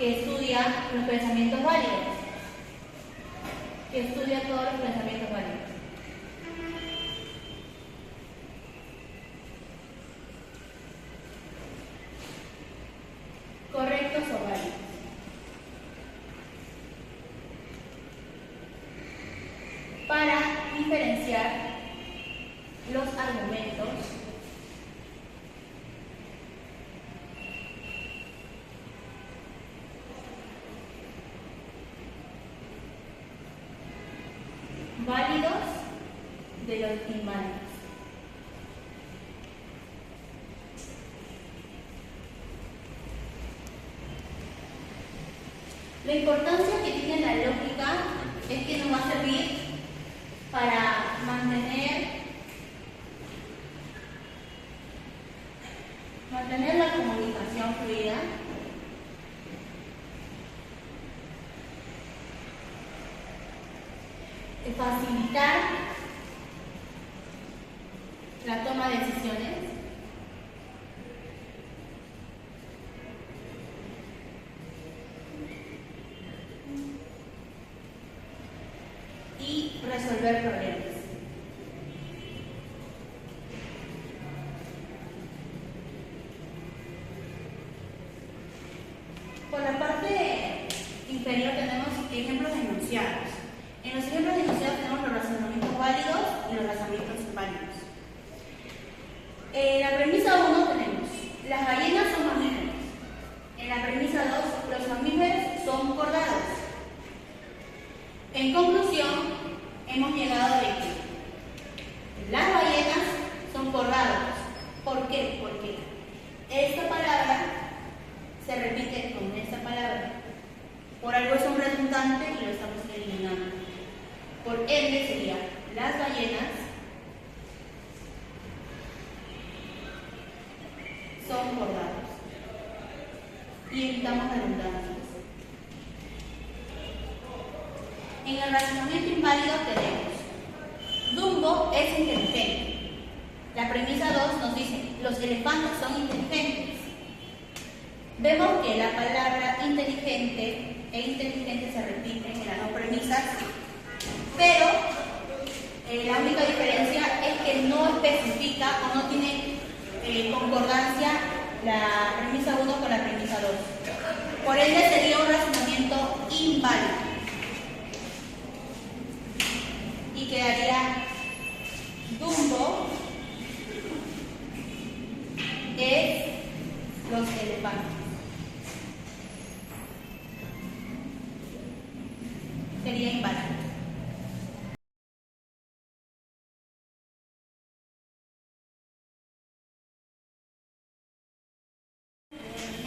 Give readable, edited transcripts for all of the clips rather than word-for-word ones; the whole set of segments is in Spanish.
que estudia los pensamientos válidos. Que estudia todos los pensamientos válidos. Correctos o válidos. Para diferenciar los argumentos válidos de los inválidos. La importancia que tiene la lógica es que nos va a servir para mantener la comunicación fluida, facilitar la toma de decisiones y resolver problemas. Por la parte inferior tenemos ejemplos de enunciados. En los ejemplos de enunciados tenemos los razonamientos válidos y los razonamientos inválidos. En la premisa 1 tenemos, las ballenas son mamíferos. En la premisa 2, los mamíferos son cordados. En conclusión, hemos llegado a que las ballenas son cordados. ¿Por qué? Porque esta palabra se repite con esta palabra. Por algo es un redundante y lo estamos eliminando. Por ende sería las ballenas son cordados. Y evitamos redundancias. En el razonamiento inválido tenemos Dumbo es inteligente. La premisa 2 nos dice los elefantes son inteligentes. Vemos que la palabra inteligente e inteligente se repiten en las dos premisas, pero la única diferencia es que no especifica o no tiene concordancia la premisa 1 con la premisa 2. Por ende sería un razonamiento inválido. Y quedaría Dumbo es los elefantes. Sería inválido.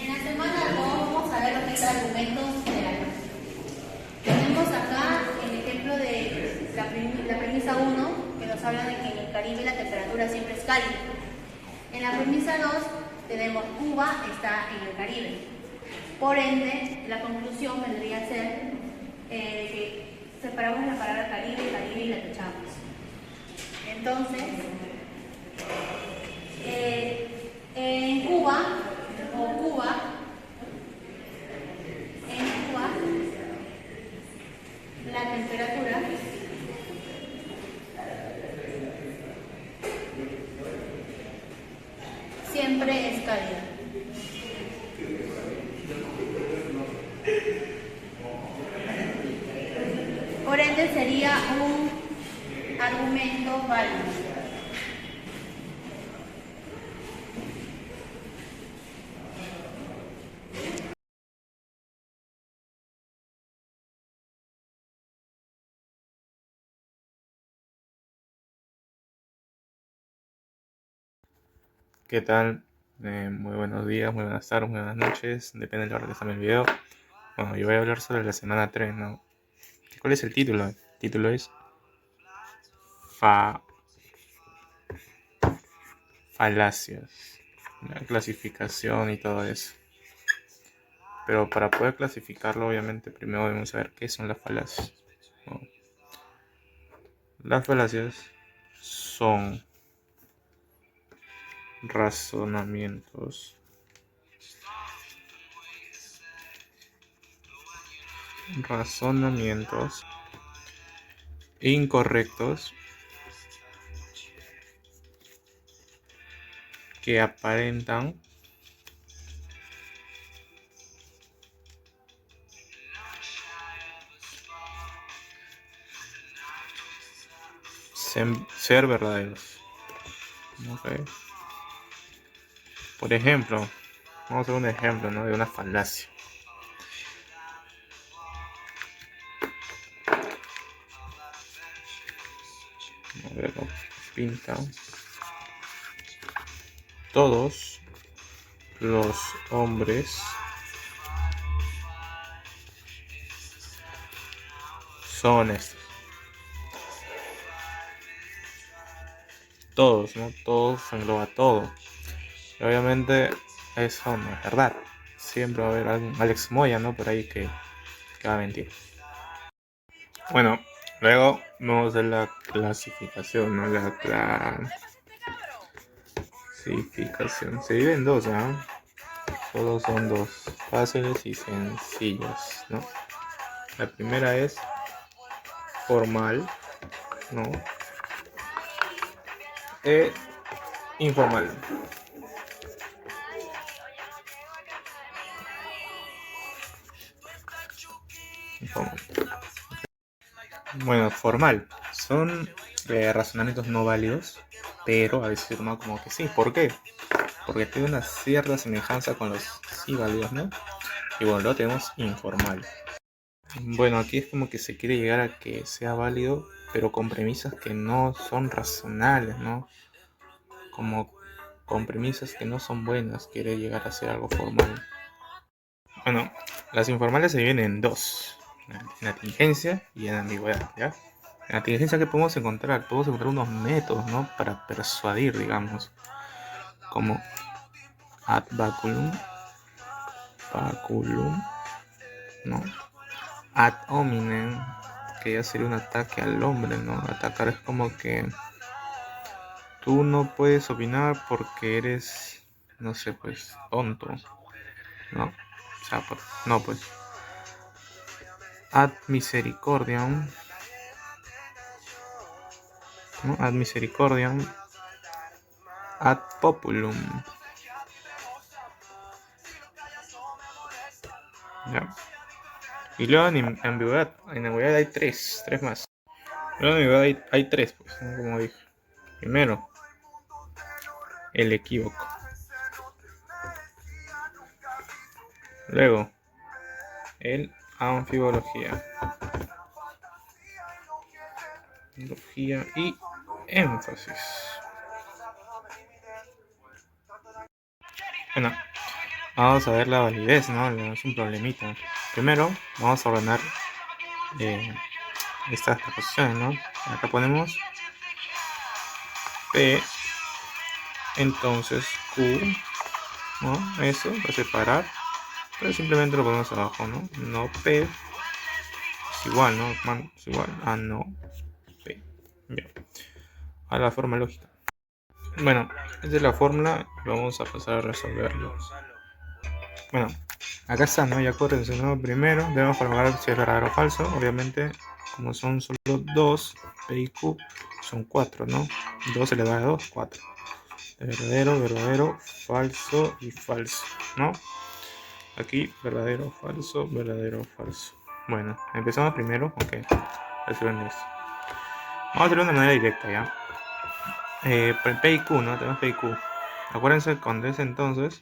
En la semana 2 vamos a ver los tres argumentos de la lógica. Tenemos acá el ejemplo de la premisa 1, que nos habla de que en el Caribe la temperatura siempre es cálida. En la premisa 2 tenemos Cuba está en el Caribe. Por ende, la conclusión vendría a ser que separamos la palabra Caribe y la tachamos. Entonces, en Cuba, la temperatura siempre es cálida. Por ende sería un argumento válido. ¿Qué tal? Muy buenos días, muy buenas tardes, muy buenas noches, depende de la hora que estén el video. Bueno, yo voy a hablar sobre la semana 3, ¿no? ¿Cuál es el título? El título es falacias, la clasificación y todo eso. Pero para poder clasificarlo, obviamente, primero debemos saber qué son las falacias, ¿no? Las falacias son razonamientos razonamientos incorrectos que aparentan ser verdaderos. Okay. Por ejemplo, vamos a hacer un ejemplo, ¿no? De una falacia. A ver, ¿no? Pinta. Todos los hombres son honestos. Todos, ¿no? Todos engloba todo. Y obviamente eso no es verdad. Siempre va a haber algún Alex Moya, ¿no? Por ahí que va a mentir. Bueno, luego vamos a la clasificación, ¿no? La clasificación. Se divide en dos, ¿no? Todos son dos, fáciles y sencillos, ¿no? La primera es formal, ¿no? E informal. Bueno, formal. Son razonamientos no válidos, pero a veces se toma como que sí. ¿Por qué? Porque tiene una cierta semejanza con los sí válidos, ¿no? Y bueno, luego tenemos informal. Bueno, aquí es como que se quiere llegar a que sea válido, pero con premisas que no son razonables, ¿no? Como con premisas que no son buenas, quiere llegar a ser algo formal. Bueno, las informales se dividen en dos: en la tingencia y en la ambigüedad, ¿ya? En la tingencia, ¿qué podemos encontrar? Podemos encontrar unos métodos, ¿no? Para persuadir, digamos, como ad baculum, ¿no? Ad hominem, que ya sería un ataque al hombre, ¿no? Atacar es como que tú no puedes opinar porque eres, no sé, pues, tonto, ¿no? O sea, pues, no, pues. Ad misericordiam, ¿no? Ad misericordiam, ad populum. ¿Ya? Y luego en ambigüedad hay tres más. Luego en ambigüedad hay tres, pues, ¿no? Como dije. Primero, el equívoco. Luego, el anfibología. Y énfasis. Bueno, vamos a ver la validez, ¿no? Es un problemita. Primero, vamos a ordenar estas posiciones, ¿no? Acá ponemos P, entonces Q, ¿no? Eso, para separar. Pero simplemente lo ponemos abajo, ¿no? No P es igual, ¿no? Es igual a no P. Bien. A la forma lógica. Bueno, esta es la fórmula. Vamos a pasar a resolverlo. Bueno, acá está, ¿no? Ya acuérdense, ¿no? Primero debemos calcular si es verdadero o falso. Obviamente, como son solo 2, P y Q son 4, ¿no? 2 elevado a 2, 4. Verdadero, falso y falso, ¿no? Aquí, verdadero, falso. Bueno, empezamos primero, ok. Resuelven esto. Vamos a hacerlo de una manera directa, ¿ya? P y Q, ¿no? Tenemos P y Q. Acuérdense cuando es entonces,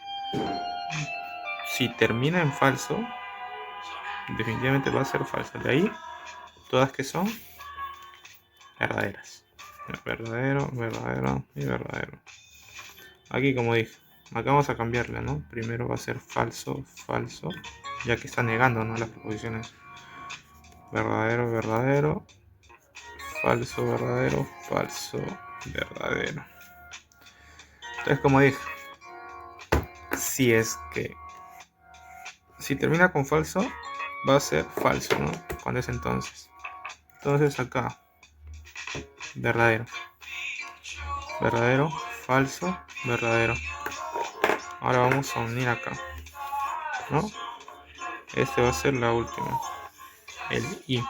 si termina en falso, definitivamente va a ser falso. De ahí, todas que son verdaderas. Verdadero y verdadero. Aquí, como dije, acá vamos a cambiarla, ¿no? Primero va a ser falso, ya que está negando, ¿no? Las proposiciones. Verdadero, falso, verdadero. Entonces, como dije, si termina con falso, va a ser falso, ¿no? Cuando es entonces. Entonces acá, verdadero, falso, verdadero. Ahora vamos a unir acá, ¿no? Este va a ser la última. el I.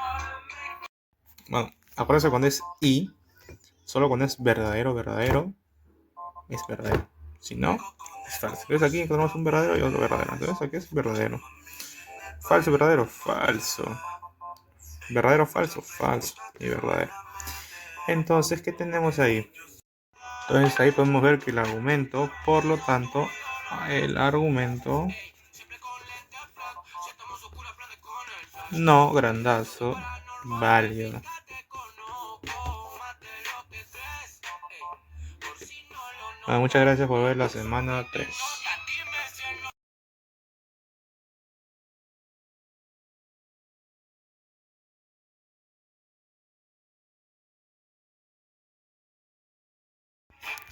Bueno, acuérdense cuando es I, solo cuando es verdadero, es verdadero. Si no, es falso. Entonces aquí encontramos un verdadero y otro verdadero. Entonces aquí es verdadero. Falso, verdadero, falso. Verdadero, falso, falso. Y verdadero. Entonces, ¿qué tenemos ahí? Entonces ahí podemos ver que el argumento, por lo tanto, el argumento no grandazo válido. Bueno, muchas gracias por ver la semana 3.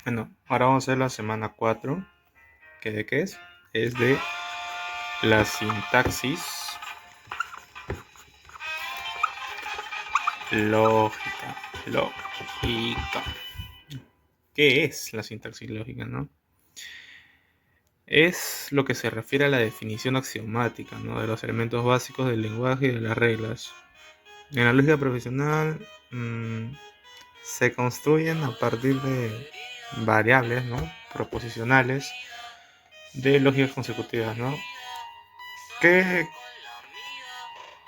Bueno, ahora vamos a hacer la semana 4. ¿Que de qué es? Es de la sintaxis lógica. Lógica. ¿Qué es la sintaxis lógica, no? Es lo que se refiere a la definición axiomática, ¿no? De los elementos básicos del lenguaje y de las reglas. En la lógica profesional se construyen a partir de variables, ¿no? Proposicionales de lógicas consecutivas, ¿no? ¿Qué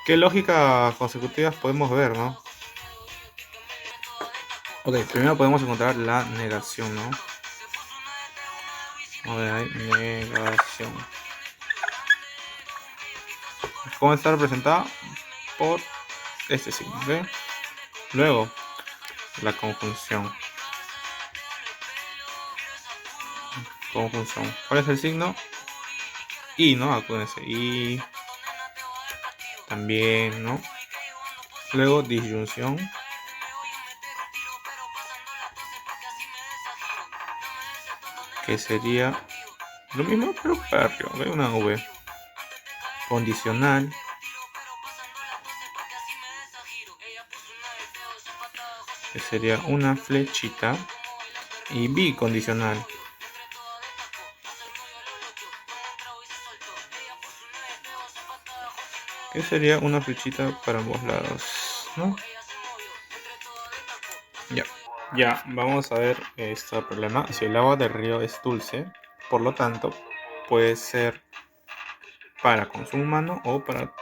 lógicas consecutivas podemos ver, no? Ok, primero podemos encontrar la negación, ¿no? Negación. ¿Cómo está representada? Por este signo, ¿ok? Luego, la conjunción. Conjunción. ¿Cuál es el signo? Y, ¿no? Acuérdense. Y también, ¿no? Luego, disyunción. Que sería lo mismo, pero para arriba, ¿ok? Una V. Condicional. Que sería una flechita. Y bicondicional. Que sería una flechita para ambos lados, ¿no? Ya, vamos a ver este problema. Si el agua del río es dulce, por lo tanto, puede ser para consumo humano o para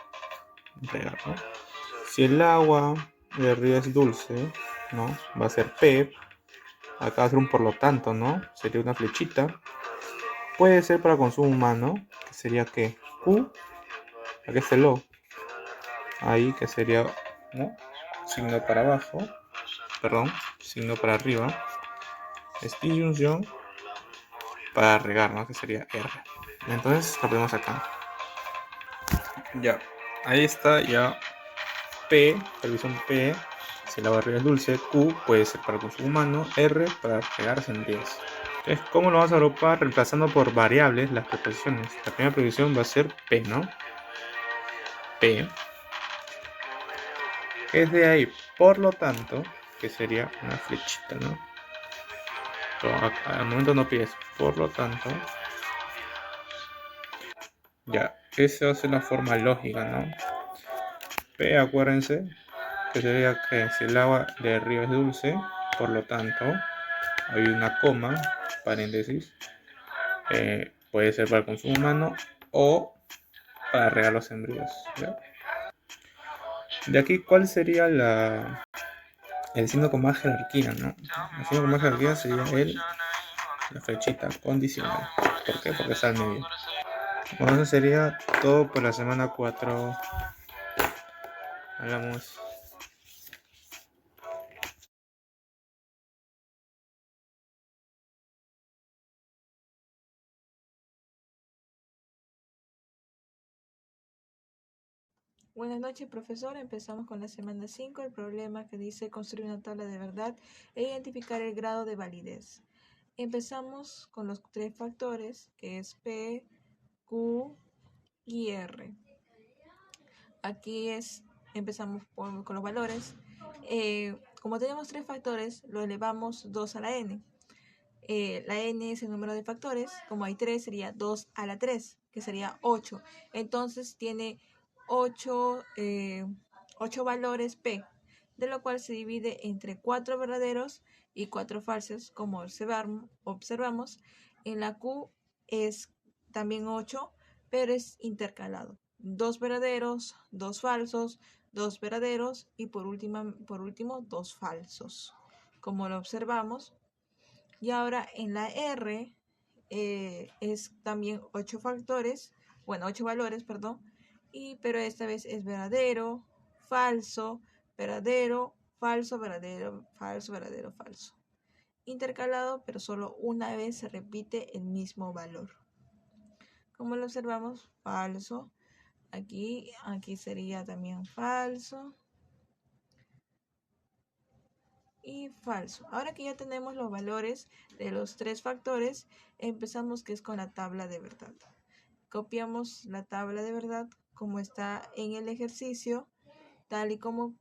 regar, ¿no? Si el agua del río es dulce, ¿no? Va a ser P. Acá va a ser un por lo tanto, ¿no? Sería una flechita. Puede ser para consumo humano, que sería ¿qué? Q. Aquí está el O. Ahí, que sería, ¿no? Signo para abajo. Perdón, signo para arriba. Es disyunción para regar, ¿no? Que sería R. Entonces lo ponemos acá. Ya, ahí está ya P, televisión P. Si la barrera es dulce, Q puede ser para consumo humano, R para regar sentidos. Entonces, ¿cómo lo vamos a agrupar? Reemplazando por variables las preposiciones. La primera preposición va a ser P, ¿no? P. Es de ahí, por lo tanto, que sería una flechita, ¿no? Pero acá, al momento no pides, por lo tanto. Ya, esa va a ser la forma lógica, ¿no? P, acuérdense, que sería que si el agua del río es dulce, por lo tanto, hay una coma, paréntesis, puede ser para el consumo humano o para regar los sembríos, ¿ya? De aquí, ¿cuál sería el signo con más jerarquía, ¿no? El signo con más jerarquía sería la flechita condicional. ¿Por qué? Porque está al medio. Bueno, eso sería todo por la semana 4. Hablamos. Buenas noches, profesor. Empezamos con la semana 5, el problema que dice construir una tabla de verdad e identificar el grado de validez. Empezamos con los tres factores, que es P, Q y R. Aquí empezamos con los valores. Como tenemos tres factores, lo elevamos 2 a la n. La n es el número de factores. Como hay 3, sería 2 a la 3, que sería 8. Entonces tiene 8 8 valores P, de lo cual se divide entre 4 verdaderos y 4 falsos, como observamos. En la Q es también 8, pero es intercalado. 2 verdaderos, 2 falsos, 2 verdaderos y por último 2 falsos, como lo observamos. Y ahora en la R es también 8 factores, bueno, 8 valores, perdón, pero esta vez es verdadero, falso, verdadero, falso, verdadero, falso, verdadero, falso. Intercalado, pero solo una vez se repite el mismo valor. Como lo observamos, falso. Aquí sería también falso. Y falso. Ahora que ya tenemos los valores de los 3 factores, empezamos que es con la tabla de verdad. Copiamos la tabla de verdad como está en el ejercicio, tal y como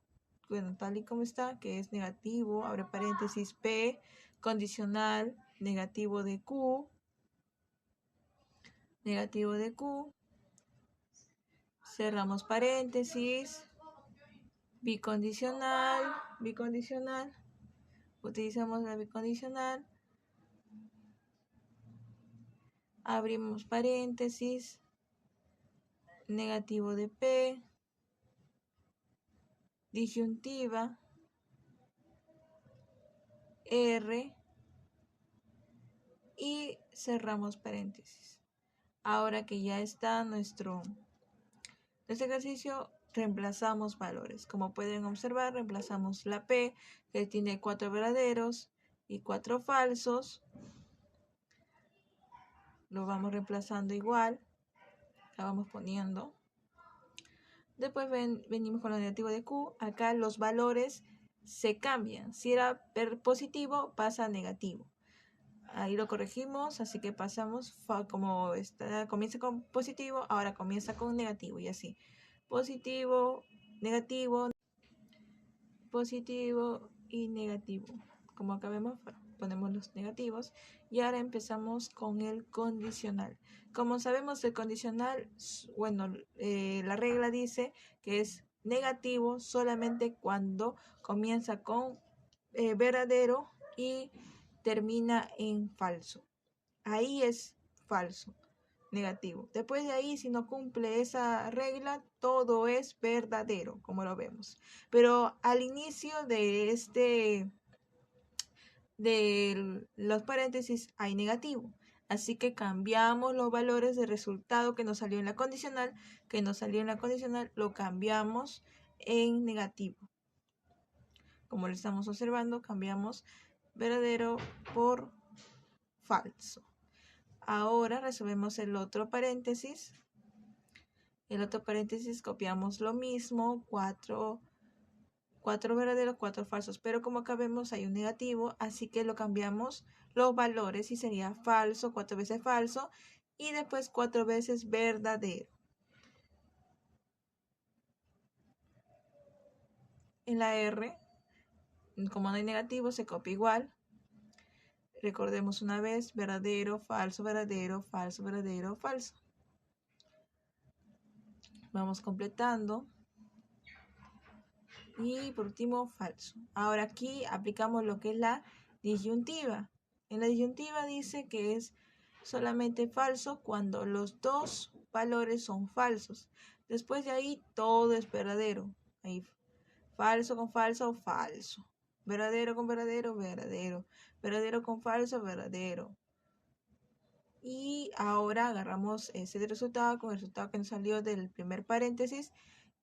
está, que es negativo, abre paréntesis P, condicional, negativo de Q, cerramos paréntesis, bicondicional, utilizamos la bicondicional, abrimos paréntesis, negativo de P, disyuntiva, R y cerramos paréntesis. Ahora que ya está nuestro ejercicio, reemplazamos valores. Como pueden observar, reemplazamos la P, que tiene 4 verdaderos y 4 falsos. Lo vamos reemplazando igual. La vamos poniendo. Después venimos con lo negativo de Q. Acá los valores se cambian. Si era positivo, pasa a negativo. Ahí lo corregimos, así que pasamos, como comienza con positivo, ahora comienza con negativo y así. Positivo, negativo, positivo y negativo. Como acá vemos, ponemos los negativos y ahora empezamos con el condicional. Como sabemos, el condicional, bueno, la regla dice que es negativo solamente cuando comienza con verdadero y termina en falso. Ahí es falso, negativo. Después de ahí, si no cumple esa regla, todo es verdadero, como lo vemos. Pero al inicio de los paréntesis hay negativo. Así que cambiamos los valores de resultado que nos salió en la condicional, lo cambiamos en negativo. Como lo estamos observando, cambiamos verdadero por falso. Ahora resolvemos el otro paréntesis. Copiamos lo mismo, 4 verdaderos, 4 falsos, pero como acá vemos hay un negativo, así que lo cambiamos los valores y sería falso, 4 veces falso y después 4 veces verdadero. En la R, como no hay negativo, se copia igual. Recordemos una vez, verdadero, falso, verdadero, falso, verdadero, falso. Vamos completando. Y por último, falso. Ahora aquí aplicamos lo que es la disyuntiva. En la disyuntiva dice que es solamente falso cuando los dos valores son falsos. Después de ahí todo es verdadero. Ahí falso con falso, falso. Verdadero con verdadero, verdadero. Verdadero con falso, verdadero. Y ahora agarramos ese resultado con el resultado que nos salió del primer paréntesis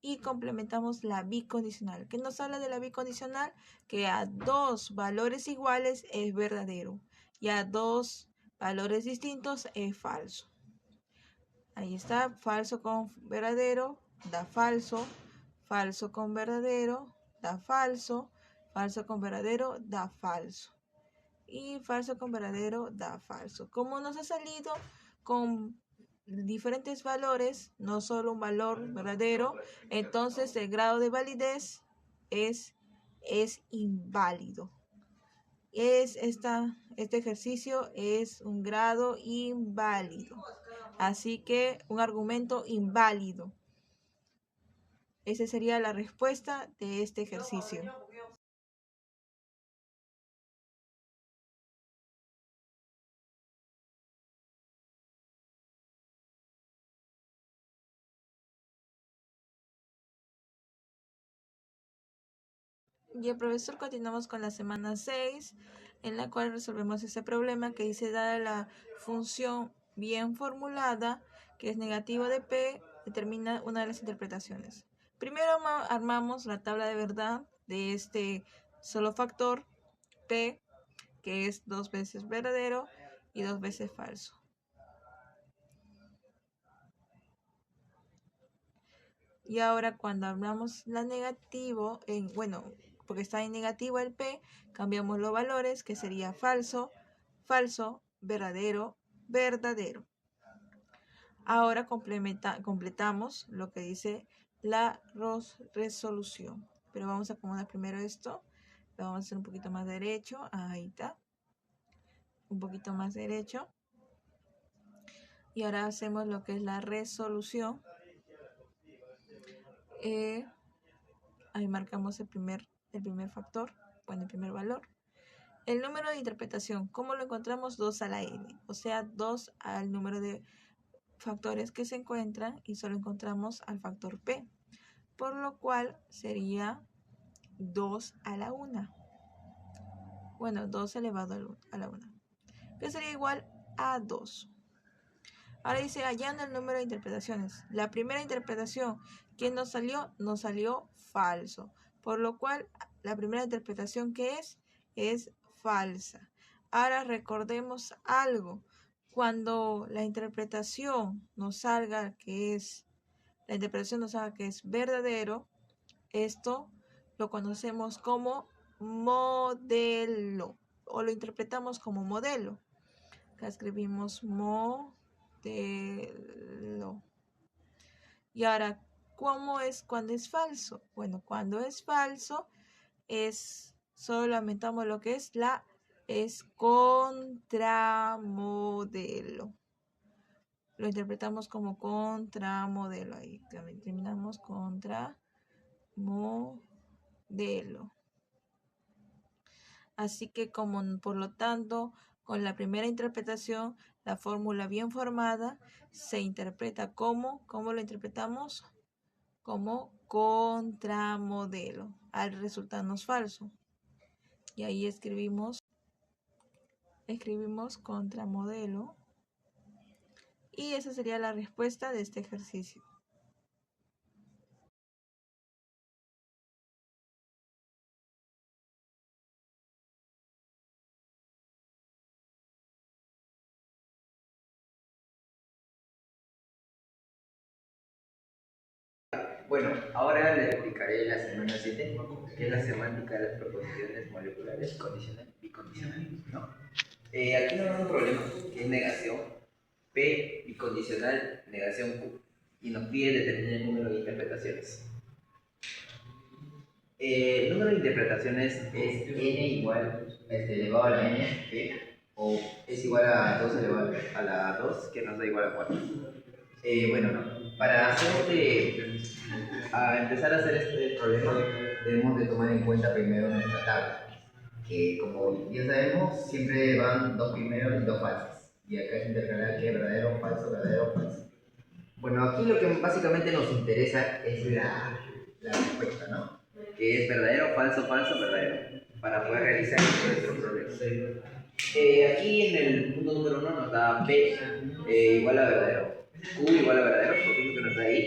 y complementamos la bicondicional. ¿Qué nos habla de la bicondicional? Que a dos valores iguales es verdadero y a dos valores distintos es falso. Ahí está, falso con verdadero da falso, falso con verdadero da falso, falso con verdadero da falso y falso con verdadero da falso. Como nos ha salido con diferentes valores, no solo un valor verdadero, entonces el grado de validez es inválido. Este ejercicio es un grado inválido. Así que un argumento inválido. Esa sería la respuesta de este ejercicio. Y el profesor, continuamos con la semana 6, en la cual resolvemos ese problema que dice, dada la función bien formulada, que es negativo de P, determina una de las interpretaciones. Primero armamos la tabla de verdad de este solo factor P, que es 2 veces verdadero y 2 veces falso. Y ahora cuando hablamos la negativo, porque está en negativo el P, cambiamos los valores, que sería falso, falso, verdadero, verdadero. Ahora completamos lo que dice la resolución. Pero vamos a acomodar primero esto. Lo vamos a hacer un poquito más derecho. Ahí está. Un poquito más derecho. Y ahora hacemos lo que es la resolución. Ahí marcamos el primer factor, el primer valor. El número de interpretación, ¿cómo lo encontramos? 2 a la n, o sea, 2 al número de factores que se encuentran y solo encontramos al factor p, por lo cual sería 2 a la 1. 2 elevado a la 1, que sería igual a 2. Ahora dice, hallando el número de interpretaciones. La primera interpretación, ¿qué nos salió? Nos salió falso. Por lo cual, la primera interpretación que es falsa. Ahora recordemos algo. Cuando la interpretación nos salga que es verdadero, esto lo conocemos como modelo o lo interpretamos como modelo. Acá escribimos modelo. Y ahora, ¿cómo es cuando es falso? Bueno, cuando es falso solo aumentamos lo que es contramodelo. Lo interpretamos como contramodelo. Ahí también terminamos contramodelo. Así que por lo tanto, con la primera interpretación, la fórmula bien formada se interpreta ¿cómo lo interpretamos? Como contramodelo, al resultarnos falso. Y ahí escribimos contramodelo. Y esa sería la respuesta de este ejercicio. Bueno, ahora les explicaré la semana 7, que es la semántica de las proposiciones moleculares condicional y bicondicionales, ¿no? Aquí nos da un problema, que es negación, P bicondicional, negación Q, y nos pide determinar el número de interpretaciones. El número de interpretaciones es n igual elevado a la n, P, o es igual a 2 elevado a la 2, que nos da igual a 4. Para empezar a hacer este problema, debemos de tomar en cuenta primero nuestra tabla, que como ya sabemos, siempre van 2 primeros y 2 falsos. Y acá es intercalar que verdadero, falso, verdadero, falso. Bueno, aquí lo que básicamente nos interesa es la respuesta, ¿no? Que es verdadero, falso, falso, verdadero, para poder realizar nuestro problema. Aquí en el punto número 1 nos da P igual a verdadero, Q igual a verdadero, porque es lo que nos da ahí,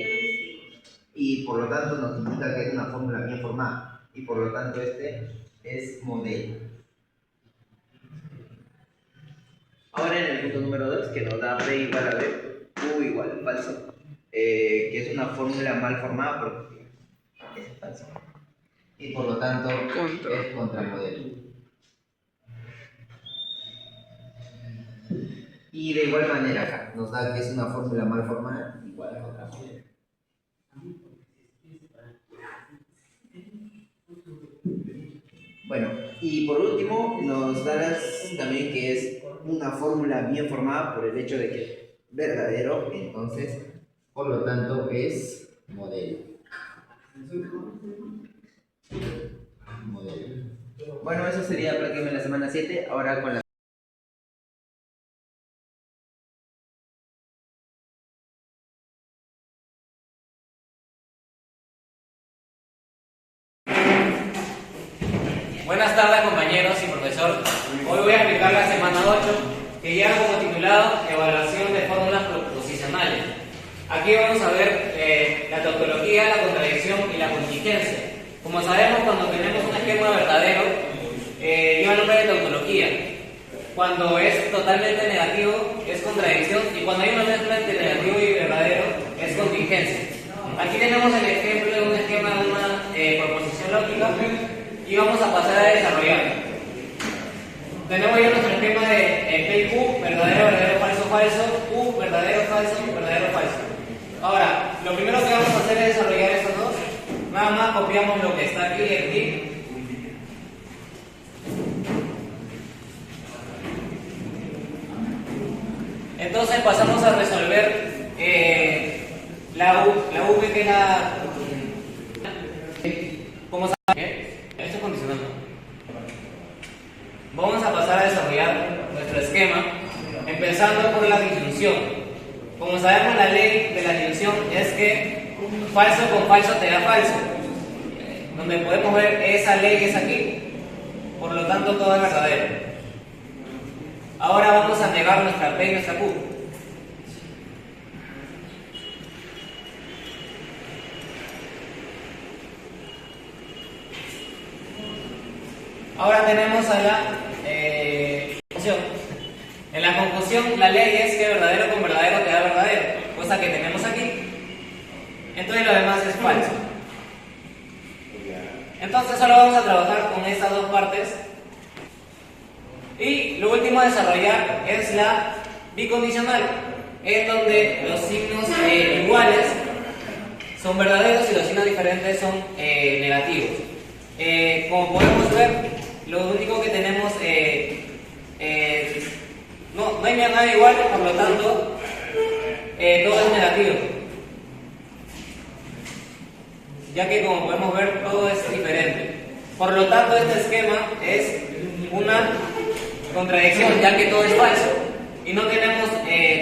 y por lo tanto nos indica que es una fórmula bien formada, y por lo tanto este es modelo. Ahora en el punto número 2, que nos da P igual a B, Q igual a falso, que es una fórmula mal formada porque es falso, y por lo tanto es contramodelo. Y de igual manera acá nos da que es una fórmula mal formada igual a contramodelo. Bueno, y por último nos da también que es una fórmula bien formada por el hecho de que es verdadero, entonces por lo tanto es modelo. Bueno, eso sería prácticamente la semana 7. Ahora con la... Buenas tardes compañeros y profesor. Hoy voy a explicar la semana 8 que lleva como titulado Evaluación de fórmulas proposicionales. Aquí vamos a ver la tautología, la contradicción y la contingencia. Como sabemos, cuando tenemos un esquema verdadero, lleva el nombre de tautología. Cuando es totalmente negativo, es contradicción, y cuando hay una mezcla entre negativo y verdadero, es contingencia. Aquí tenemos el ejemplo de un esquema de una proposición lógica y vamos a pasar a desarrollar. Tenemos ya nuestro esquema de P y Q, verdadero, verdadero, falso, falso, Q, verdadero, falso, verdadero, falso. Ahora, lo primero que vamos a hacer es desarrollar estos dos. Nada más copiamos lo que está aquí y aquí. Entonces pasamos a resolver la V, que es la... ¿Cómo saben? Esto es condicional. Vamos a pasar a desarrollar nuestro esquema, empezando por la disyunción. Como sabemos, la ley de la disyunción es que falso con falso te da falso. Donde podemos ver esa ley es aquí, por lo tanto todo es verdadero. Ahora vamos a negar nuestra P y nuestra Q. Ahora tenemos a la conjunción. En la conjunción, la ley es que verdadero con verdadero te da verdadero, cosa que tenemos aquí. Entonces lo demás es falso. Entonces solo vamos a trabajar con estas dos partes. Y lo último a desarrollar es la bicondicional, en donde los signos iguales son verdaderos y los signos diferentes son negativos. Como podemos ver, lo único que tenemos no hay nada igual, por lo tanto todo es negativo, ya que como podemos ver todo es diferente. Por lo tanto este esquema es una contradicción, ya que todo es falso y no tenemos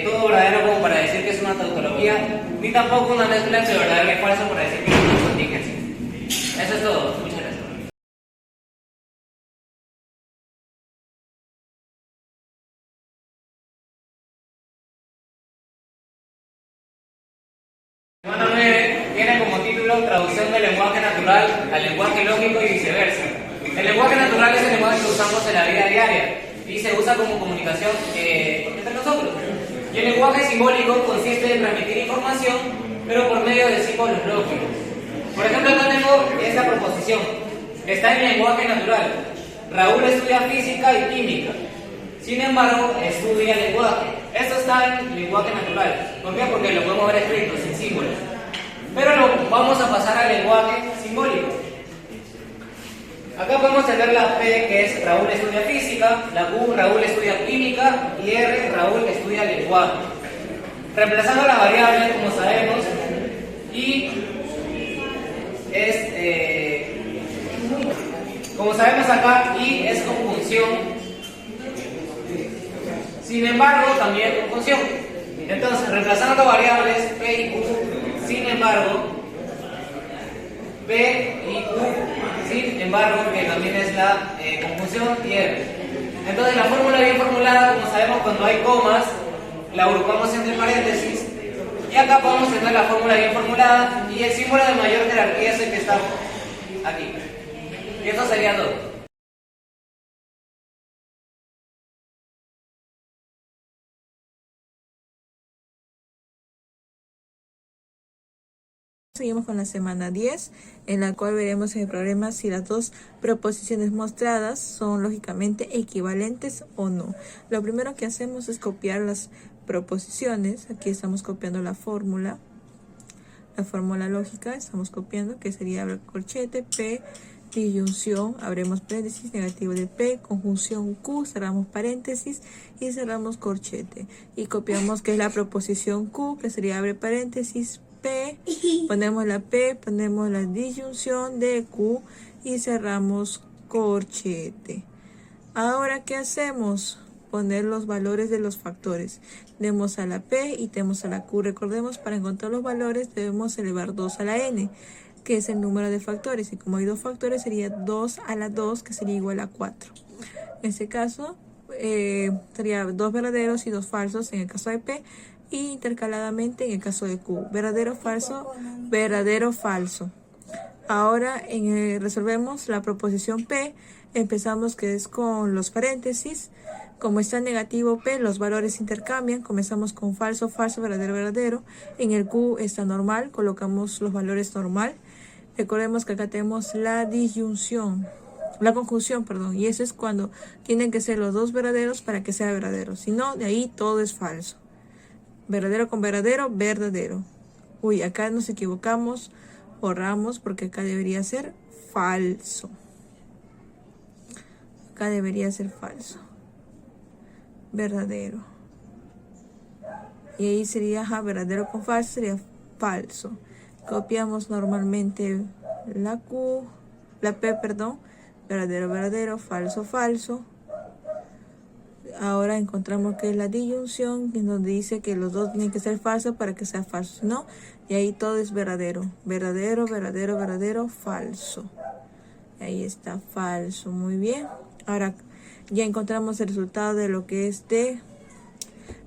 todo verdadero como para decir que es una tautología, ni tampoco una mezcla entre verdadero y falso para decir que es una contingencia. Eso es todo. Muchas gracias. Semana 9 tiene como título Traducción del lenguaje natural al lenguaje lógico y viceversa. El lenguaje natural es el lenguaje que usamos en la vida diaria y se usa como comunicación entre nosotros. Y el lenguaje simbólico consiste en transmitir información, pero por medio de símbolos lógicos. Por ejemplo, acá tengo esta proposición, que está en el lenguaje natural. Raúl estudia física y química. Sin embargo, estudia lenguaje. Esto está en lenguaje natural. ¿Por qué? Porque lo podemos ver escrito, sin símbolos. Pero lo vamos a pasar al lenguaje simbólico. Acá podemos tener la P, que es Raúl estudia física, la Q, Raúl estudia química, y R, Raúl estudia lenguaje. Reemplazando las variables, como sabemos, y es, como sabemos acá, y es conjunción. Sin embargo, también conjunción. Entonces, reemplazando las variables P y Q, sin embargo, P y Q, sin embargo, que también es la conjunción, y R. Entonces, la fórmula bien formulada, como sabemos, cuando hay comas, la agrupamos entre paréntesis. Y acá podemos tener la fórmula bien formulada, y el símbolo de mayor jerarquía es el que está aquí. Y eso sería todo. Seguimos con la semana 10, en la cual veremos en el problema si las dos proposiciones mostradas son lógicamente equivalentes o no. Lo primero que hacemos es copiar las proposiciones. Aquí estamos copiando la fórmula lógica, estamos copiando, que sería abre corchete, P, disyunción, abrimos paréntesis, negativo de P, conjunción Q, cerramos paréntesis y cerramos corchete. Y copiamos que es la proposición Q, que sería abre paréntesis, P, ponemos la disyunción de Q y cerramos corchete. Ahora, ¿qué hacemos? Poner los valores de los factores. Tenemos a la P y tenemos a la Q. Recordemos, para encontrar los valores debemos elevar 2 a la N, que es el número de factores. Y como hay 2 factores, sería 2 a la 2, que sería igual a 4. En este caso, sería 2 verdaderos y 2 falsos en el caso de P, y intercaladamente en el caso de Q. Verdadero, falso, verdadero, falso. Ahora resolvemos la proposición P. Empezamos que es con los paréntesis. Como está negativo P, los valores intercambian. Comenzamos con falso, falso, verdadero, verdadero. En el Q está normal, colocamos los valores normal. Recordemos que acá tenemos la disyunción, la conjunción, perdón, y eso es cuando tienen que ser los dos verdaderos para que sea verdadero. Si no, de ahí todo es falso. Verdadero con verdadero, verdadero. Uy, acá nos equivocamos, borramos porque acá debería ser falso. Acá debería ser falso. Verdadero. Y ahí sería verdadero con falso, sería falso. Copiamos normalmente la P, perdón. Verdadero, verdadero, falso, falso. Ahora encontramos que es la disyunción, que nos dice que los dos tienen que ser falsos para que sea falso, ¿no? Y ahí todo es verdadero. Verdadero, verdadero, verdadero, falso. Ahí está, falso. Muy bien. Ahora ya encontramos el resultado de lo que es de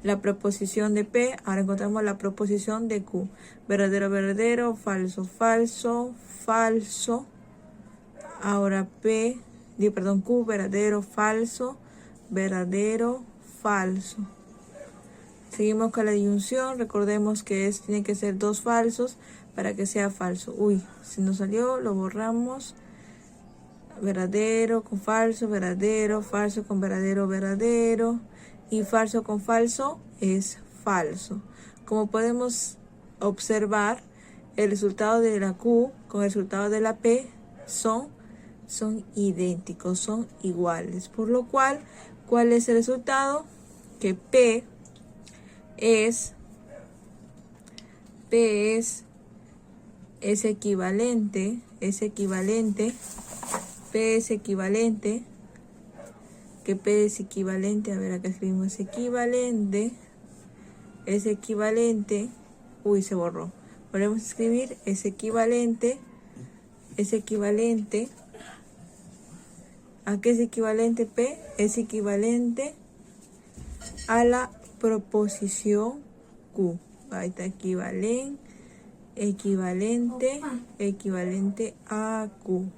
la proposición de P. Ahora encontramos la proposición de Q. Verdadero, verdadero, falso, falso, falso. Ahora Q, verdadero, falso, verdadero, falso. Seguimos con la disyunción. Recordemos que tiene que ser 2 falsos para que sea falso. Uy, se nos salió, lo borramos. Verdadero con falso, verdadero, falso con verdadero, verdadero. Y falso con falso es falso. Como podemos observar, el resultado de la Q con el resultado de la P son idénticos, son iguales. Por lo cual, ¿cuál es el resultado? Que P es equivalente, a ver, acá escribimos es equivalente, uy, se borró, volvemos a escribir, es equivalente, ¿a qué es equivalente P? Es equivalente a la proposición Q. Ahí está, equivalente a Q.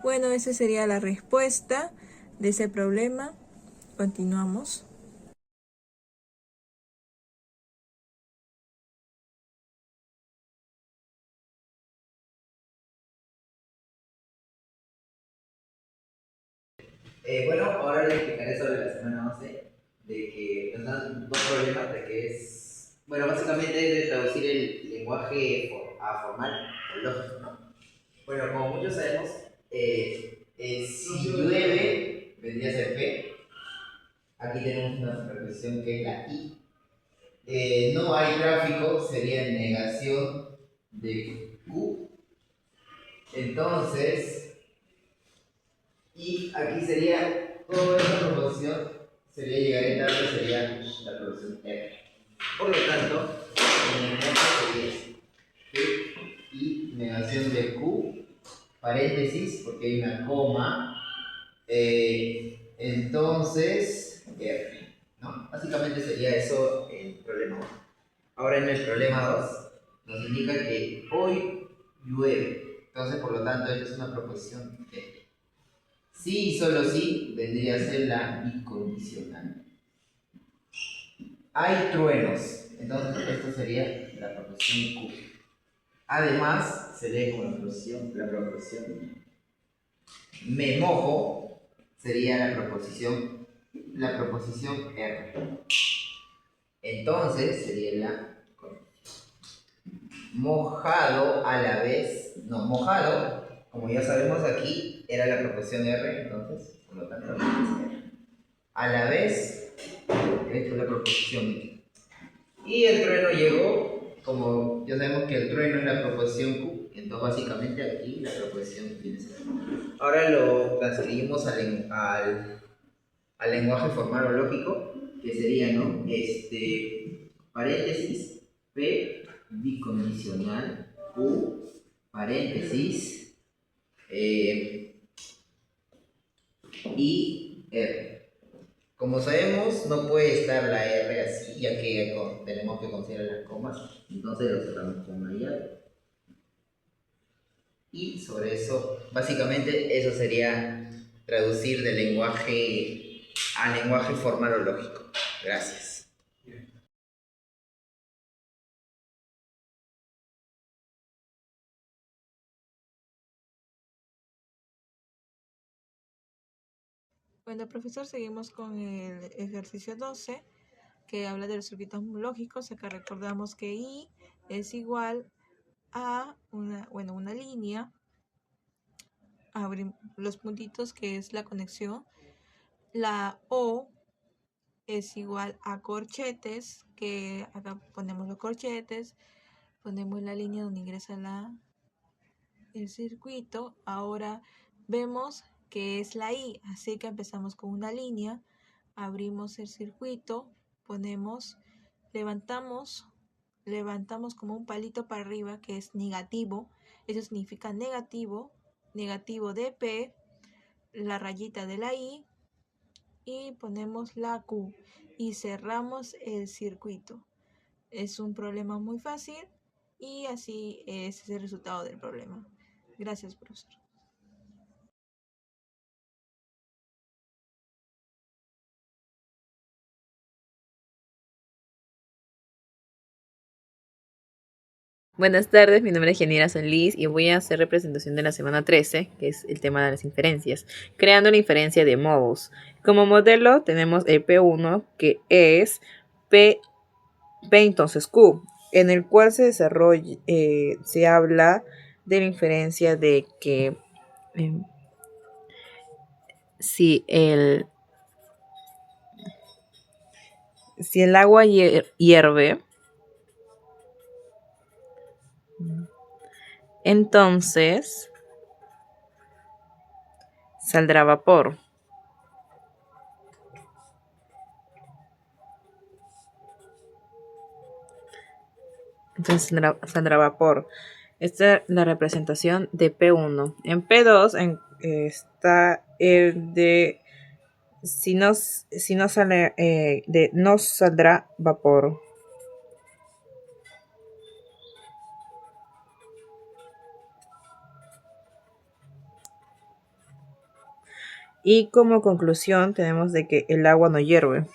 Bueno, esa sería la respuesta de ese problema. Continuamos. Bueno, ahora les explicaré sobre la semana 11, de que nos dan 2 problemas, de que es, bueno, básicamente es de traducir el lenguaje a formal o lógico, ¿no? Bueno, como muchos sabemos, si llueve, vendría a ser P. Aquí tenemos una preposición que es la I. No hay tráfico, sería negación de Q. Entonces, y aquí sería, toda esta proposición sería llegar en tarde, sería la proposición R. Por lo tanto, en el caso sería P y negación de Q, paréntesis, porque hay una coma, entonces R, ¿no? Básicamente sería eso el problema 1. Ahora en el problema 2 nos indica que hoy llueve, entonces por lo tanto esta es una proposición R. Sí y solo sí vendría a ser la bicondicional. Hay truenos, entonces esto sería la proposición Q. Además, se lee como la proposición me mojo, sería la proposición R. Entonces sería la mojado a la vez, no, mojado, como ya sabemos aquí, era la proposición R, entonces, por lo tanto, es R. A la vez, esta es la proposición. Y el trueno llegó como ya sabemos que el trueno es la proposición Q, entonces básicamente aquí la proposición tiene que ser. Ahora lo transferimos al lenguaje formal o lógico, que sería, ¿no? Paréntesis, P bicondicional, Q, paréntesis, y R. Como sabemos, no puede estar la R así, ya que tenemos que considerar las comas, entonces lo cerramos con una llave. Y sobre eso, básicamente, eso sería traducir del lenguaje a lenguaje formal o lógico. Gracias. Bueno, profesor, seguimos con el ejercicio 12, que habla de los circuitos lógicos. Acá recordamos que I es igual a una línea, abrir los puntitos que es la conexión. La O es igual a corchetes, que acá ponemos los corchetes, ponemos la línea donde ingresa el circuito. Ahora vemos que es la I, así que empezamos con una línea, abrimos el circuito, levantamos, levantamos como un palito para arriba que es negativo, eso significa negativo, negativo de P, la rayita de la I y ponemos la Q y cerramos el circuito. Es un problema muy fácil y así es el resultado del problema. Gracias, profesor. Buenas tardes, mi nombre es Yanira Solís y voy a hacer representación de la semana 13, que es el tema de las inferencias, creando la inferencia de modos. Como modelo tenemos el P1, que es P entonces Q, en el cual se desarrolla, se habla de la inferencia de que si el agua hierve, entonces saldrá vapor. Entonces saldrá vapor. Esta es la representación de P1. En P2 está el de si no sale, no saldrá vapor. Y como conclusión tenemos de que el agua no hierve.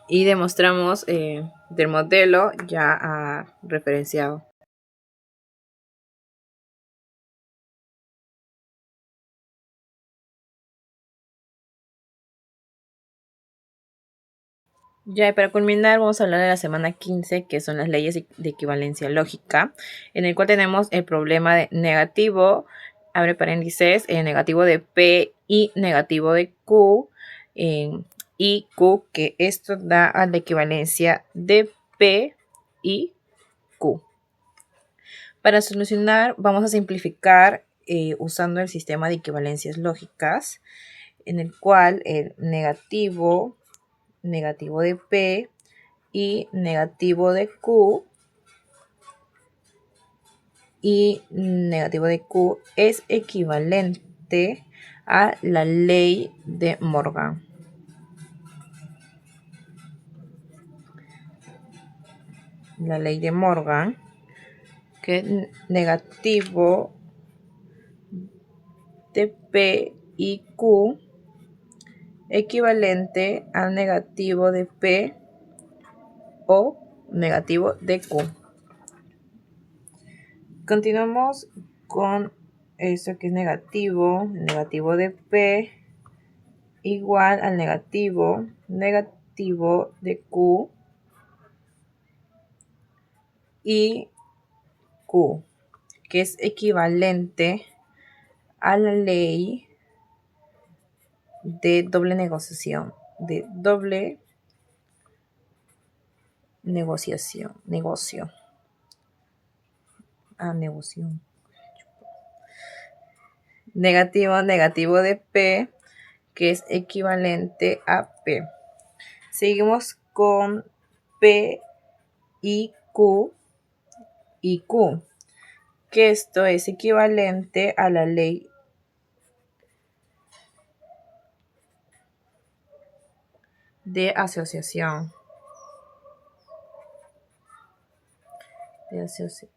Y demostramos del modelo ya referenciado. Ya, y para culminar vamos a hablar de la semana 15, que son las leyes de equivalencia lógica, en el cual tenemos el problema de negativo, abre paréntesis, negativo de P y negativo de Q, y Q, que esto da a la equivalencia de P y Q. Para solucionar vamos a simplificar usando el sistema de equivalencias lógicas, en el cual el negativo de P y negativo de Q es equivalente a la ley de Morgan. La ley de Morgan, que negativo de P y Q equivalente al negativo de P o negativo de Q. Continuamos con eso que es negativo de P igual al negativo de Q y Q, que es equivalente a la ley de doble negociación, negocio. Negativo de P, que es equivalente a P. Seguimos con P y Q, que esto es equivalente a la ley de asociación.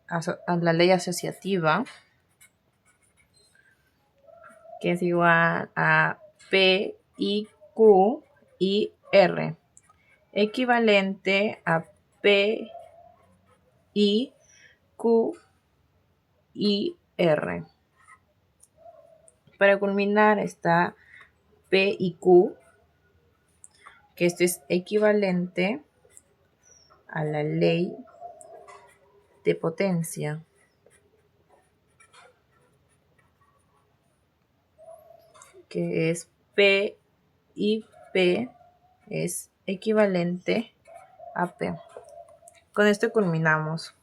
A la ley asociativa, que es igual a P, I, Q y R, equivalente a P, I, Q y R. Para culminar está P y Q, que esto es equivalente a la ley de potencia, que es P y P es equivalente a P. Con esto culminamos.